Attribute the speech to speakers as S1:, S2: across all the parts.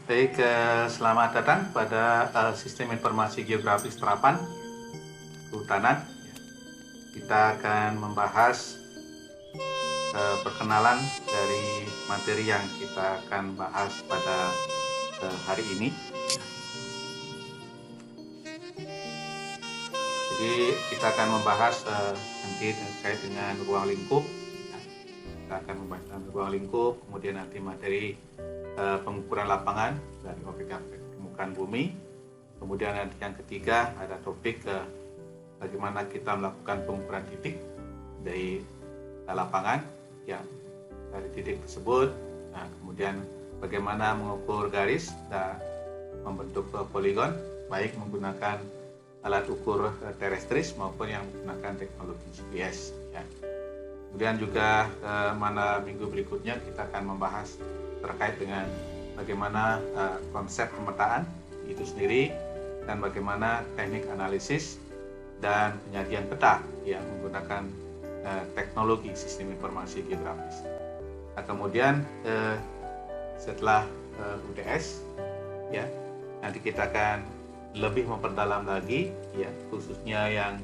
S1: Baik, selamat datang pada Sistem Informasi Geografis Terapan Kehutanan. Kita akan membahas perkenalan dari materi yang kita akan bahas pada hari ini. Jadi kita akan membahas nanti terkait dengan ruang lingkup. Kita akan membahas tentang ruang lingkup, kemudian nanti materi pengukuran lapangan dari objek-objek permukaan bumi. Kemudian nanti yang ketiga ada topik bagaimana kita melakukan pengukuran titik dari lapangan, ya, dari titik tersebut. Nah, kemudian bagaimana mengukur garis dan membentuk poligon, baik menggunakan alat ukur terestris maupun yang menggunakan teknologi GPS. Ya. Kemudian juga mana minggu berikutnya kita akan membahas terkait dengan bagaimana konsep pemetaan itu sendiri dan bagaimana teknik analisis dan penyajian peta yang menggunakan teknologi sistem informasi geografis. Nah, kemudian setelah UTS, ya, nanti kita akan lebih memperdalam lagi, ya, khususnya yang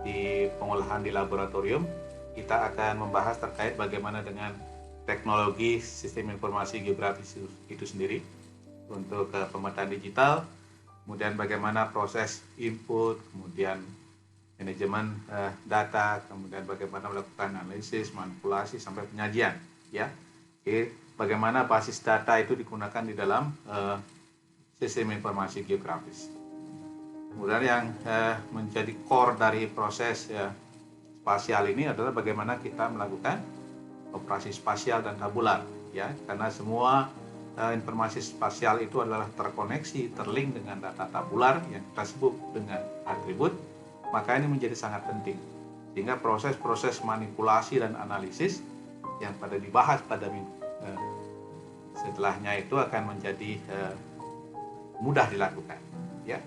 S1: di pengolahan di laboratorium. Kita akan membahas terkait bagaimana dengan teknologi sistem informasi geografis itu sendiri untuk pemetaan digital, kemudian bagaimana proses input, kemudian manajemen data, kemudian bagaimana melakukan analisis, manipulasi sampai penyajian, ya. Oke, bagaimana basis data itu digunakan di dalam sistem informasi geografis. Kemudian yang menjadi core dari proses spasial ini adalah bagaimana kita melakukan operasi spasial dan tabular, ya, karena semua informasi spasial itu adalah terkoneksi, terlink dengan data tabular yang kita sebut dengan atribut, maka ini menjadi sangat penting. Sehingga proses-proses manipulasi dan analisis yang pada dibahas pada setelahnya itu akan menjadi mudah dilakukan, ya.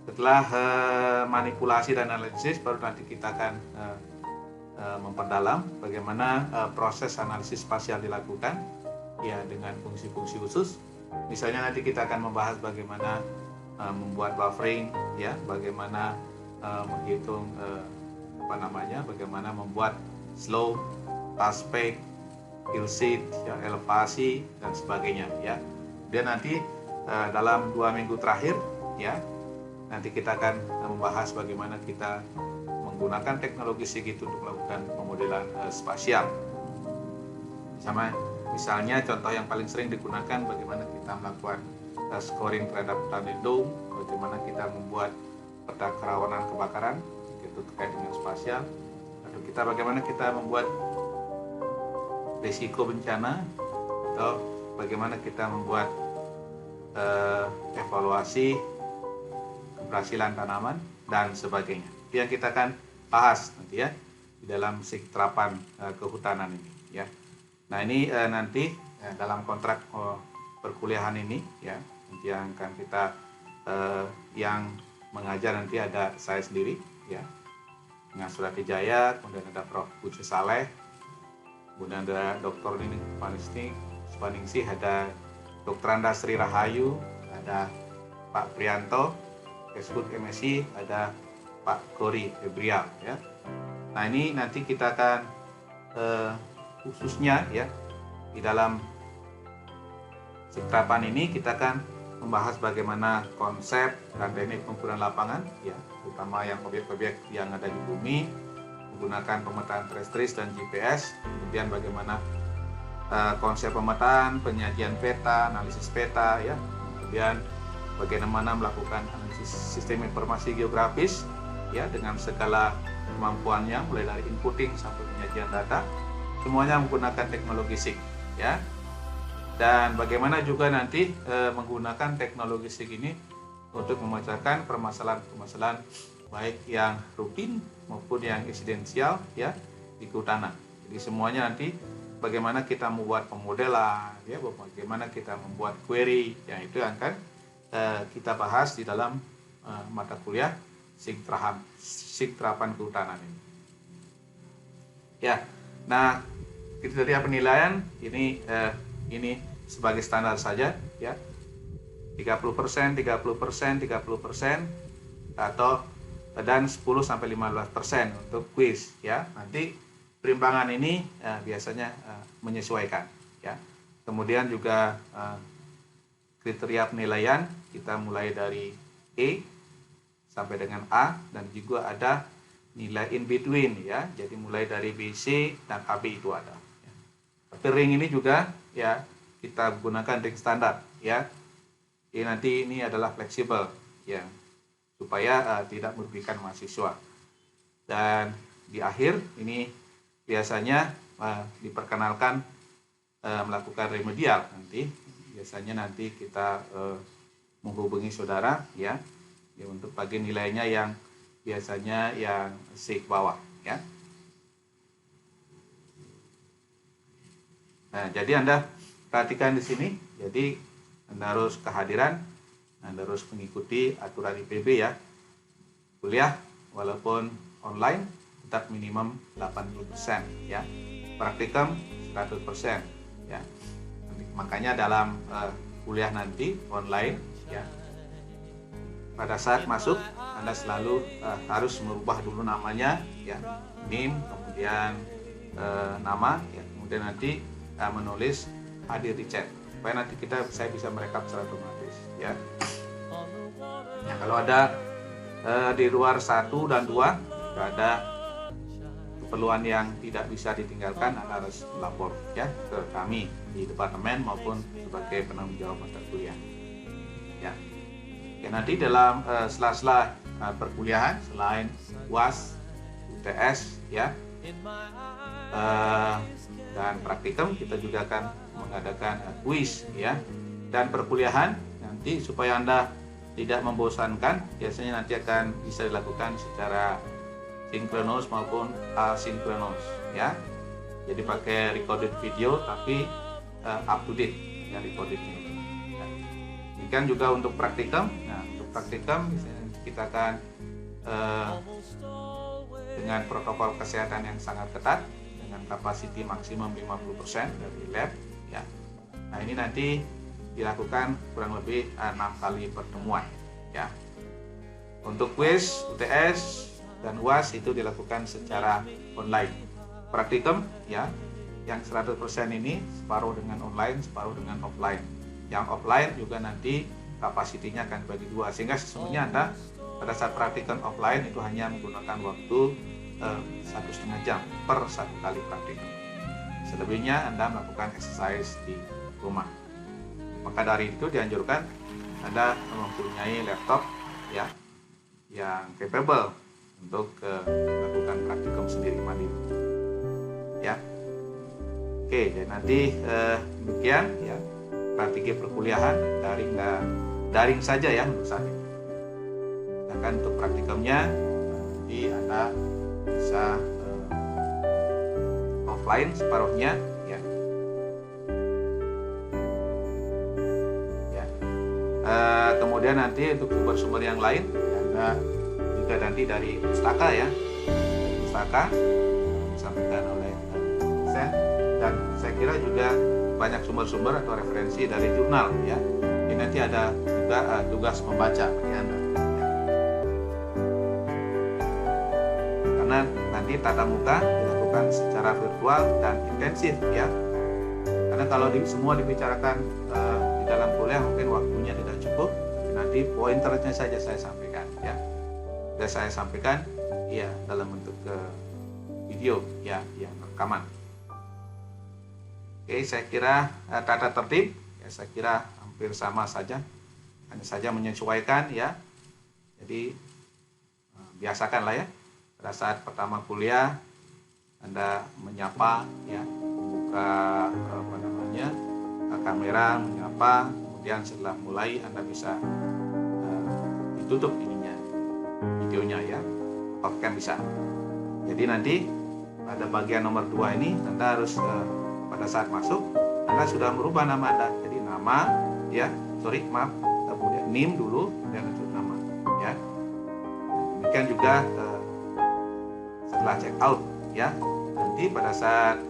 S1: Setelah manipulasi dan analisis, baru nanti kita akan memperdalam bagaimana proses analisis spasial dilakukan, ya, dengan fungsi-fungsi khusus. Misalnya nanti kita akan membahas bagaimana membuat buffering, ya, bagaimana menghitung bagaimana membuat slope, aspek, hillside, ya, elevasi dan sebagainya, ya. Kemudian nanti dalam 2 minggu terakhir, ya, nanti kita akan membahas bagaimana kita menggunakan teknologi segitu untuk melakukan pemodelan spasial. Misalnya contoh yang paling sering digunakan bagaimana kita melakukan scoring terhadap hutan lindung, bagaimana kita membuat peta kerawanan kebakaran, itu terkait dengan spasial, atau bagaimana kita membuat risiko bencana, atau bagaimana kita membuat evaluasi keberhasilan tanaman dan sebagainya. Itu yang kita akan bahas nanti, ya, di dalam SIG terapan kehutanan ini, ya. Nah, ini nanti dalam kontrak perkuliahan ini, ya, nanti yang akan kita yang mengajar nanti ada saya sendiri, ya, dengan Surati Jaya, kemudian ada Prof. Buce Saleh, kemudian ada Dr. Nining Spaningsih, ada Dr. Anda Sri Rahayu, ada Pak Prianto, Kesbud MSI, ada Pak Gori Febrial, ya. Nah, ini nanti kita akan khususnya, ya, di dalam terapan ini kita akan membahas bagaimana konsep dan teknik pengukuran lapangan, ya, terutama yang objek-objek yang ada di bumi menggunakan pemetaan terestris dan GPS, kemudian bagaimana konsep pemetaan, penyajian peta, analisis peta, ya, kemudian bagaimana melakukan analisis sistem informasi geografis, ya, dengan segala kemampuannya mulai dari inputting sampai penyajian data, semuanya menggunakan teknologi SIG, ya. Dan bagaimana juga nanti menggunakan teknologi SIG ini untuk memecahkan permasalahan-permasalahan baik yang rutin maupun yang eksidensial, ya, di kehutanan. Jadi semuanya nanti bagaimana kita membuat pemodelan, ya, bagaimana kita membuat query, ya, itu yang akan kita bahas di dalam mata kuliah SIG terapan kehutanan ini. Ya, nah kriteria penilaian ini sebagai standar saja ya. 30%, 30%, 30% atau dan 10 sampai 15% untuk kuis ya. Nanti perimbangan ini biasanya menyesuaikan ya. Kemudian juga kriteria penilaian kita mulai dari E sampai dengan A, dan juga ada nilai in between ya. Jadi mulai dari BC dan AB itu ada. Ya. Tapi ring ini juga ya kita gunakan ring standar ya. Jadi nanti ini adalah fleksibel ya, supaya tidak merugikan mahasiswa. Dan di akhir ini biasanya diperkenalkan melakukan remedial. Biasanya nanti kita menghubungi saudara ya, untuk bagian nilainya yang biasanya yang C ke bawah ya. Nah, jadi Anda perhatikan di sini. Jadi Anda harus kehadiran, Anda harus mengikuti aturan IPB ya. Kuliah walaupun online tetap minimum 80% ya. Praktikum 100% ya. Makanya dalam kuliah nanti online ya, pada saat masuk Anda selalu harus merubah dulu namanya ya, NIM, kemudian nama ya, kemudian nanti menulis hadir di chat supaya nanti saya bisa merekap secara otomatis ya. Nah, kalau ada di luar 1 dan 2 ada keperluan yang tidak bisa ditinggalkan, Anda harus melapor ya ke kami di departemen maupun sebagai penanggung jawab mata kuliah ya. Oke, nanti dalam sela-sela perkuliahan selain UAS, UTS ya, dan praktikum, kita juga akan mengadakan kuis ya. Dan perkuliahan nanti supaya Anda tidak membosankan, biasanya nanti akan bisa dilakukan secara sinkronus maupun asinkronus ya. Jadi pakai recorded video tapi up to date ya recordednya. Ya. Demikian juga untuk praktikum. Nah, untuk praktikum kita akan dengan protokol kesehatan yang sangat ketat dengan kapasiti maksimum 50% dari lab ya. Nah, ini nanti dilakukan kurang lebih 6 kali pertemuan ya. Untuk kuis, UTS dan UAS itu dilakukan secara online. Praktikum ya, yang 100% ini separuh dengan online, separuh dengan offline. Yang offline juga nanti kapasitinya akan bagi 2, sehingga sesungguhnya Anda pada saat praktikum offline itu hanya menggunakan waktu 1,5 jam per 1 kali praktikum. Selebihnya Anda melakukan exercise di rumah. Maka dari itu dianjurkan Anda mempunyai laptop ya yang capable untuk melakukan praktikum sendiri mandiri ya. Oke, jadi nanti demikian ya strategi perkuliahan daring saja ya untuk saat ini. Sedangkan untuk praktikumnya nanti Anda bisa offline separuhnya ya. Kemudian nanti untuk sumber-sumber yang lain ya, Anda juga nanti dari pustaka ya, pustaka disampaikan oleh dosen, dan saya kira juga banyak sumber-sumber atau referensi dari jurnal ya. Ini nanti ada juga tugas membaca bagi Anda ya. Karena nanti tatap muka dilakukan secara virtual dan intensif ya. Karena kalau semua dibicarakan di dalam kuliah mungkin waktunya tidak cukup, tapi nanti pointernya saja saya sampaikan ya. Sudah saya sampaikan ya dalam bentuk video ya yang rekaman. Oke, saya kira tata tertib ya saya kira hampir sama saja, hanya saja menyesuaikan ya. Jadi biasakanlah ya pada saat pertama kuliah Anda menyapa ya, membuka kamera, menyapa, kemudian setelah mulai Anda bisa ditutup videonya ya, off cam bisa. Jadi nanti pada bagian nomor 2 ini Anda harus pada saat masuk Anda sudah merubah nama Anda. Jadi nama ya, kemudian NIM dulu dan untuk nama ya. Demikian juga setelah check out ya. Nanti pada saat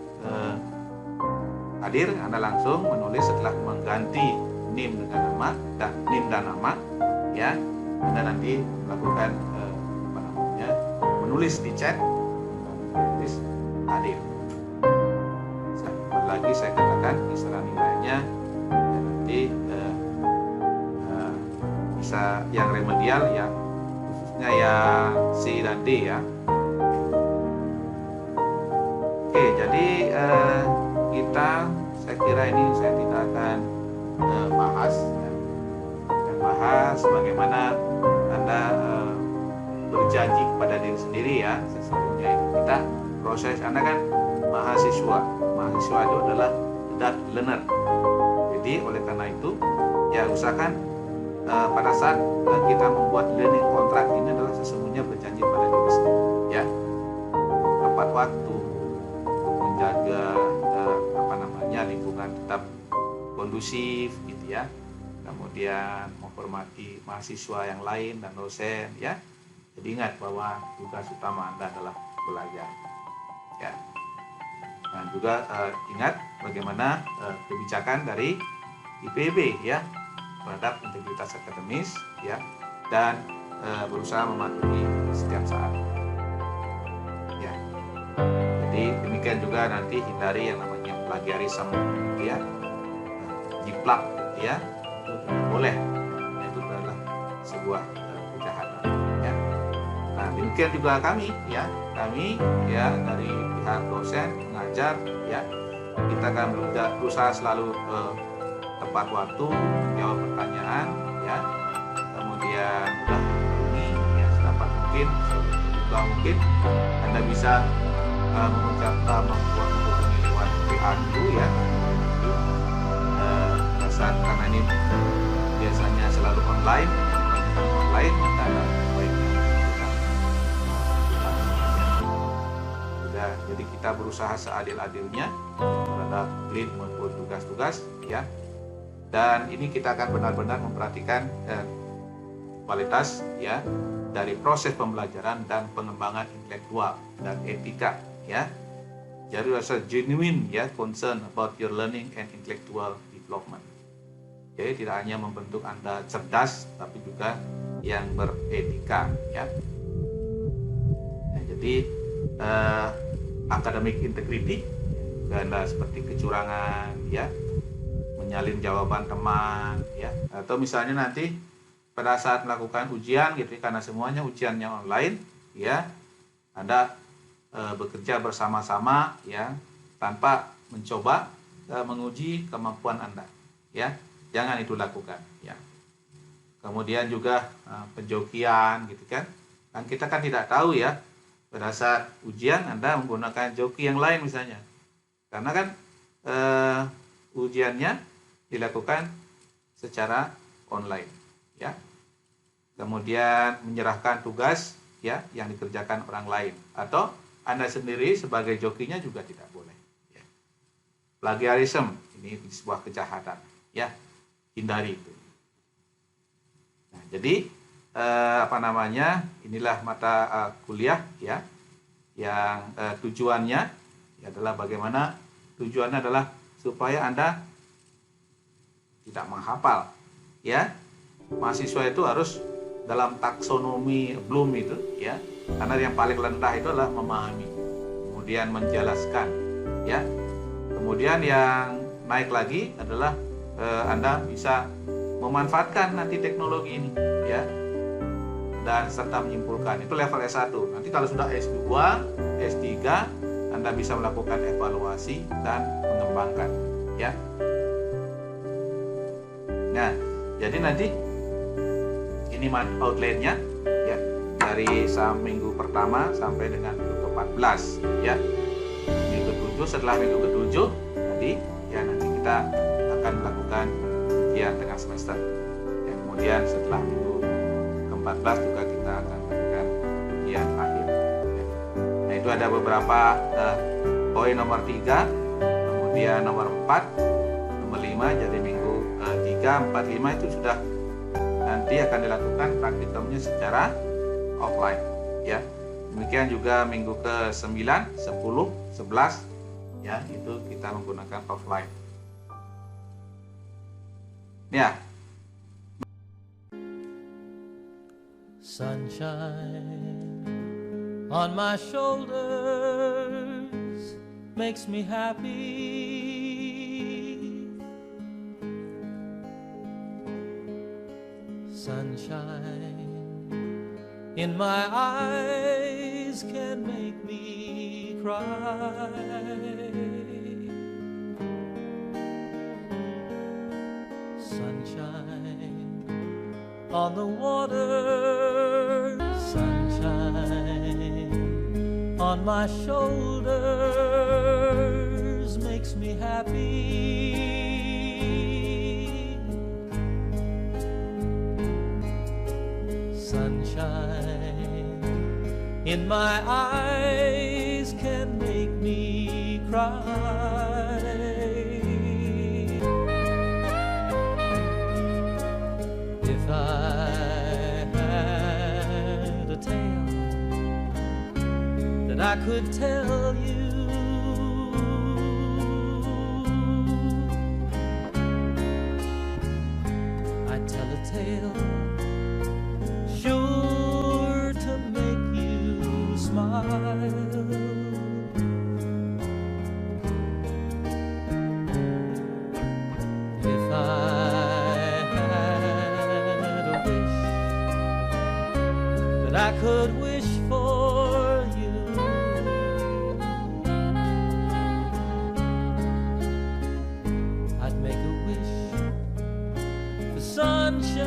S1: hadir, Anda langsung menulis setelah mengganti NIM dengan nama dan NIM dan nama, ya. Anda nanti melakukan menulis di chat, menulis hadir. Lagi saya katakan kisaran nilainya ya, nanti bisa yang remedial ya, khususnya yang C dan D ya. Oke, jadi saya kira ini saya tidak akan bahas ya. Dan bahas bagaimana Anda berjanji kepada diri sendiri ya, sesungguhnya itu kita proses. Anda kan mahasiswa itu adalah adult learner. Jadi oleh karena itu ya usahakan pada saat kita membuat learning contract ini adalah sesungguhnya berjanji pada diri sendiri ya, tepat waktu, menjaga lingkungan tetap kondusif gitu ya, kemudian menghormati mahasiswa yang lain dan dosen ya. Jadi ingat bahwa tugas utama Anda adalah belajar ya. Dan juga ingat bagaimana kebijakan dari IPB ya terhadap integritas akademis ya, dan berusaha mematuhi setiap saat ya. Jadi demikian juga nanti hindari yang namanya plagiarisme ya, jiplak ya, itu tidak boleh, itu adalah sebuah kejahatan ya. Nah demikian juga kami ya dari pihak dosen mengajar ya, kita akan berusaha selalu tepat waktu menjawab pertanyaan ya, kemudian mudah menghubungi ya sedapat mungkin, semoga mungkin Anda bisa membuat menghubungi lewat WA dulu ya, karena ini biasanya selalu online, maka baiknya jadi kita berusaha seadil-adilnya terhadap grid maupun tugas-tugas ya, dan ini kita akan benar-benar memperhatikan kualitas ya dari proses pembelajaran dan pengembangan intelektual dan etika ya. Jadi rasa genuine ya, concern about your learning and intellectual development. Jadi tidak hanya membentuk Anda cerdas, tapi juga yang beretika ya. Nah, jadi academic integrity Anda seperti kecurangan ya, menyalin jawaban teman ya, atau misalnya nanti pada saat melakukan ujian gitu, karena semuanya ujiannya online ya, Anda bekerja bersama-sama ya, tanpa mencoba menguji kemampuan Anda ya, jangan itu lakukan ya. Kemudian juga penjokian gitu kan kita kan tidak tahu ya, pada saat ujian Anda menggunakan joki yang lain misalnya, karena kan ujiannya dilakukan secara online ya. Kemudian menyerahkan tugas ya yang dikerjakan orang lain, atau Anda sendiri sebagai jokinya juga tidak boleh ya. Plagiarisme ini sebuah kejahatan ya, hindari itu. Nah, jadi inilah mata kuliah ya, yang tujuannya adalah bagaimana, tujuannya adalah supaya Anda tidak menghafal ya. Mahasiswa itu harus dalam taksonomi Bloom itu ya, karena yang paling rendah itu adalah memahami, kemudian menjelaskan ya, kemudian yang naik lagi adalah Anda bisa memanfaatkan nanti teknologi ini ya, dan serta menyimpulkan. Itu level S1. Nanti kalau sudah S2, S3 Anda bisa melakukan evaluasi dan mengembangkan ya. Nah, jadi nanti ini outline-nya ya, dari minggu pertama sampai dengan minggu ke-14 ya. Minggu ke-7, setelah minggu ke-7 tadi ya, nanti kita akan melakukan ujian tengah semester ya. Kemudian setelah minggu ke-14 juga kita akan melakukan ujian akhir ya. Nah, itu ada beberapa poin nomor 3, kemudian nomor 4, nomor 5. Jadi minggu 3, 4, 5 itu sudah nanti akan dilakukan praktikumnya secara offline ya. Demikian juga minggu ke-9, 10, 11 ya, itu kita menggunakan offline. Ya.
S2: Sunshine on my shoulders makes me happy. Sunshine in my eyes can make me cry. Sunshine on the water, sunshine on my shoulders makes me happy. Sunshine in my eyes can make me cry. If I had a tale that I could tell you, I'd tell a tale sure to make you smile. If I had a wish that I could wish for you, I'd make a wish for sunshine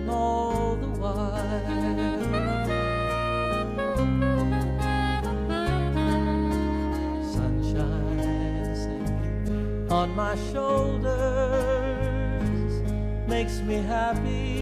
S2: all the while. Sunshine, say, on my shoulders makes me happy.